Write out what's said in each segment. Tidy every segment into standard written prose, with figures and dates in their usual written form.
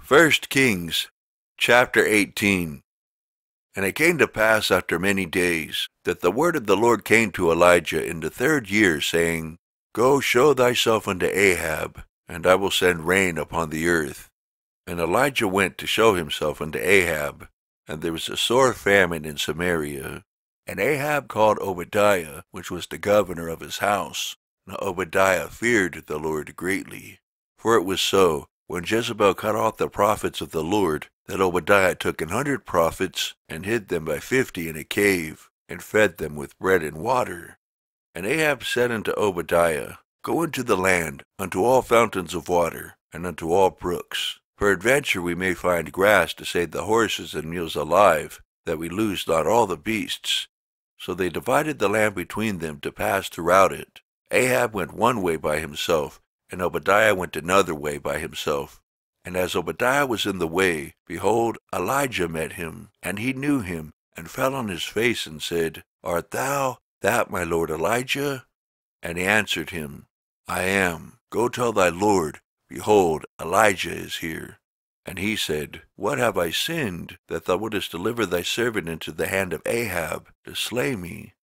1 Kings, chapter 18. And it came to pass after many days, that the word of the Lord came to Elijah in the 3rd year, saying, Go show thyself unto Ahab, and I will send rain upon the earth. And Elijah went to show himself unto Ahab, and there was a sore famine in Samaria. And Ahab called Obadiah, which was the governor of his house. Now Obadiah feared the Lord greatly. For it was so, when Jezebel cut off the prophets of the Lord, that Obadiah took 100 prophets, and hid them by 50 in a cave, and fed them with bread and water. And Ahab said unto Obadiah, Go into the land, unto all fountains of water, and unto all brooks. Peradventure we may find grass to save the horses and mules alive, that we lose not all the beasts. So they divided the land between them to pass throughout it. Ahab went one way by himself, and Obadiah went another way by himself. And as Obadiah was in the way, behold, Elijah met him, and he knew him, and fell on his face, and said, Art thou that my lord Elijah? And he answered him, I am. Go tell thy lord, behold, Elijah is here. And he said, What have I sinned, that thou wouldest deliver thy servant into the hand of Ahab, to slay me?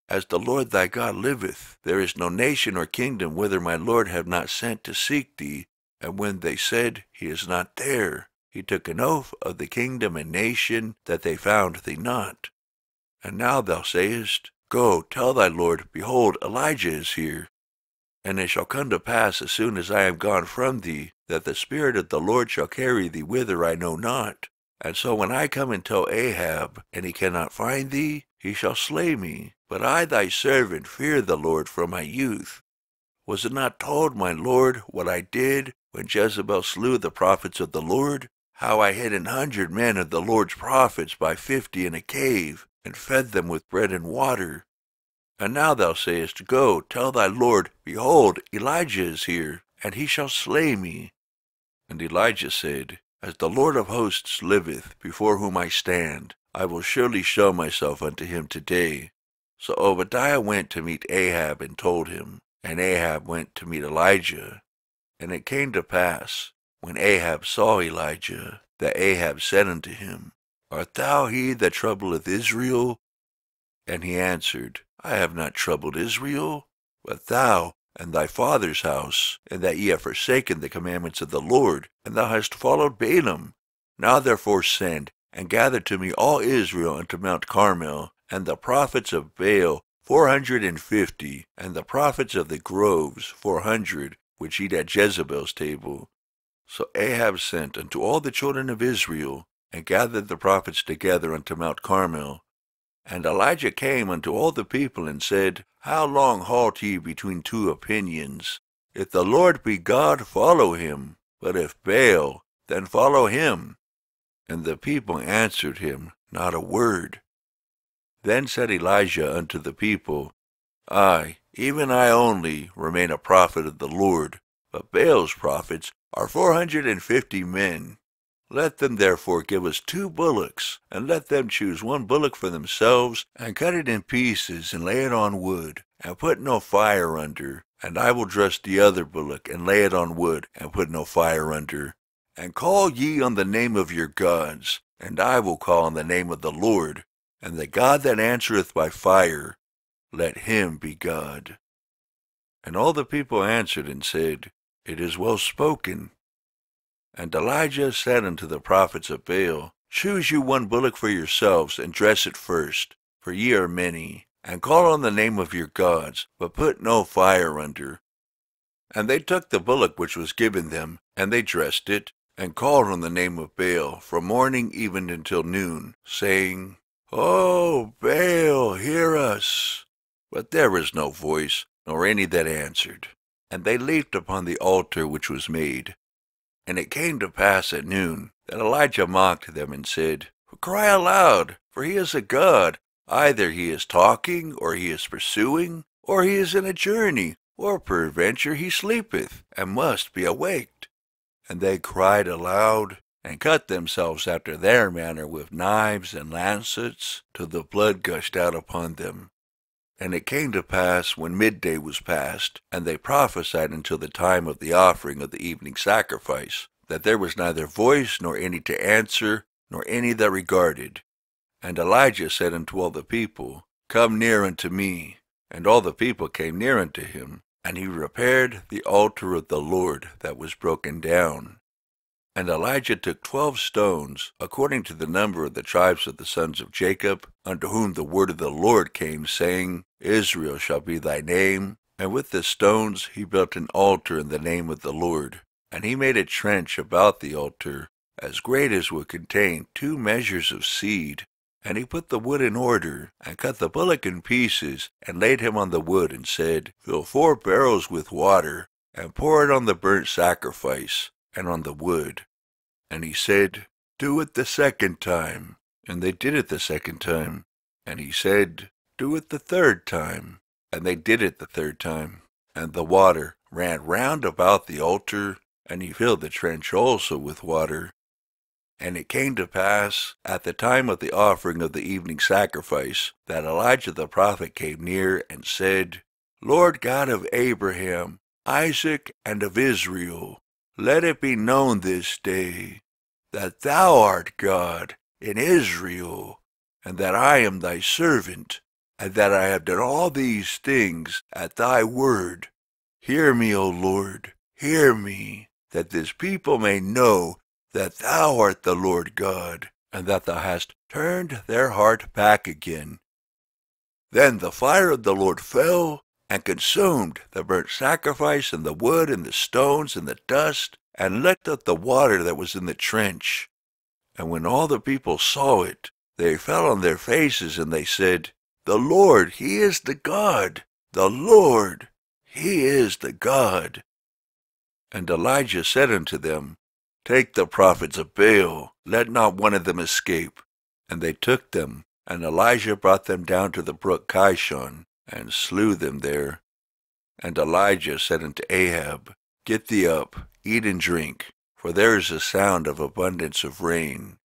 As the Lord thy God liveth, there is no nation or kingdom whither my Lord have not sent to seek thee. And when they said, He is not there, he took an oath of the kingdom and nation, that they found thee not. And now thou sayest, Go, tell thy Lord, behold, Elijah is here. And it shall come to pass, as soon as I am gone from thee, that the Spirit of the Lord shall carry thee whither I know not. And so when I come and tell Ahab, and he cannot find thee, he shall slay me. But I thy servant fear the Lord from my youth. Was it not told my Lord what I did, when Jezebel slew the prophets of the Lord? How I hid 100 men of the Lord's prophets by 50 in a cave, and fed them with bread and water. And now thou sayest, Go, tell thy Lord, behold, Elijah is here, and he shall slay me. And Elijah said, As the Lord of hosts liveth, before whom I stand, I will surely show myself unto him today. So Obadiah went to meet Ahab, and told him. And Ahab went to meet Elijah. And it came to pass, when Ahab saw Elijah, that Ahab said unto him, Art thou he that troubleth Israel? And he answered, I have not troubled Israel, but thou and thy father's house, and that ye have forsaken the commandments of the Lord, and thou hast followed Balaam. Now therefore send, and gather to me all Israel unto Mount Carmel, and the prophets of Baal 450, and the prophets of the groves 400, which eat at Jezebel's table. So Ahab sent unto all the children of Israel, and gathered the prophets together unto Mount Carmel. And Elijah came unto all the people, and said, How long halt ye between two opinions? If the Lord be God, follow him, but if Baal, then follow him. And the people answered him not a word. Then said Elijah unto the people, I, even I only, remain a prophet of the Lord, but Baal's prophets are 450 men. Let them therefore give us 2 bullocks, and let them choose 1 bullock for themselves, and cut it in pieces, and lay it on wood, and put no fire under. And I will dress the other bullock, and lay it on wood, and put no fire under. And call ye on the name of your gods, and I will call on the name of the Lord. And the God that answereth by fire, let him be God. And all the people answered and said, It is well spoken. And Elijah said unto the prophets of Baal, Choose you 1 bullock for yourselves, and dress it first, for ye are many, and call on the name of your gods, but put no fire under. And they took the bullock which was given them, and they dressed it, and called on the name of Baal from morning even until noon, saying, O Baal, hear us. But there was no voice, nor any that answered. And they leaped upon the altar which was made. And it came to pass at noon, that Elijah mocked them, and said, Cry aloud, for he is a god. Either he is talking, or he is pursuing, or he is in a journey, or peradventure he sleepeth, and must be awaked. And they cried aloud, and cut themselves after their manner with knives and lancets, till the blood gushed out upon them. And it came to pass, when midday was past, and they prophesied until the time of the offering of the evening sacrifice, that there was neither voice, nor any to answer, nor any that regarded. And Elijah said unto all the people, Come near unto me. And all the people came near unto him, and he repaired the altar of the Lord that was broken down. And Elijah took 12 stones, according to the number of the tribes of the sons of Jacob, unto whom the word of the Lord came, saying, Israel shall be thy name. And with the stones he built an altar in the name of the Lord. And he made a trench about the altar, as great as would contain 2 measures of seed. And he put the wood in order, and cut the bullock in pieces, and laid him on the wood, and said, Fill 4 barrels with water, and pour it on the burnt sacrifice, and on the wood. And he said, Do it the 2nd time. And they did it the 2nd time. And he said, Do it the 3rd time. And they did it the 3rd time. And the water ran round about the altar, and he filled the trench also with water. And it came to pass, at the time of the offering of the evening sacrifice, that Elijah the prophet came near, and said, Lord God of Abraham, Isaac, and of Israel, let it be known this day that thou art God in Israel, and that I am thy servant, and that I have done all these things at thy word. Hear me, O Lord, hear me, that this people may know that thou art the Lord God, and that thou hast turned their heart back again. Then the fire of the Lord fell, and consumed the burnt sacrifice, and the wood, and the stones, and the dust, and licked up the water that was in the trench. And when all the people saw it, they fell on their faces, and they said, The Lord, he is the God! The Lord, he is the God! And Elijah said unto them, Take the prophets of Baal, let not one of them escape. And they took them, and Elijah brought them down to the brook Kishon, and slew them there. And Elijah said unto Ahab, Get thee up, eat and drink, for there is a sound of abundance of rain.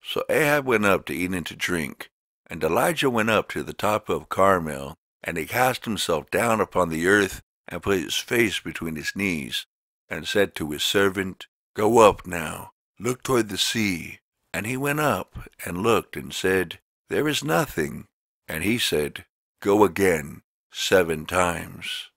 So Ahab went up to eat and to drink. And Elijah went up to the top of Carmel, and he cast himself down upon the earth, and put his face between his knees, and said to his servant, Go up now, look toward the sea. And he went up, and looked, and said, There is nothing. And he said, Go again 7 times.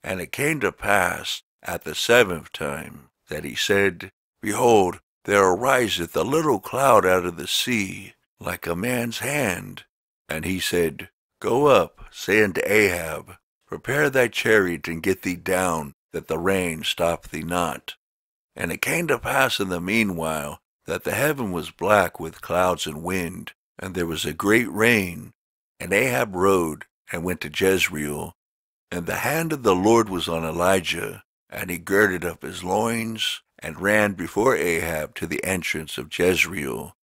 And it came to pass at the 7th time, that he said, Behold, there ariseth a little cloud out of the sea, like a man's hand. And he said, Go up, say unto Ahab, Prepare thy chariot, and get thee down, that the rain stop thee not. And it came to pass in the meanwhile, that the heaven was black with clouds and wind, and there was a great rain. And Ahab rode, and went to Jezreel. And the hand of the Lord was on Elijah, and he girded up his loins, and ran before Ahab to the entrance of Jezreel.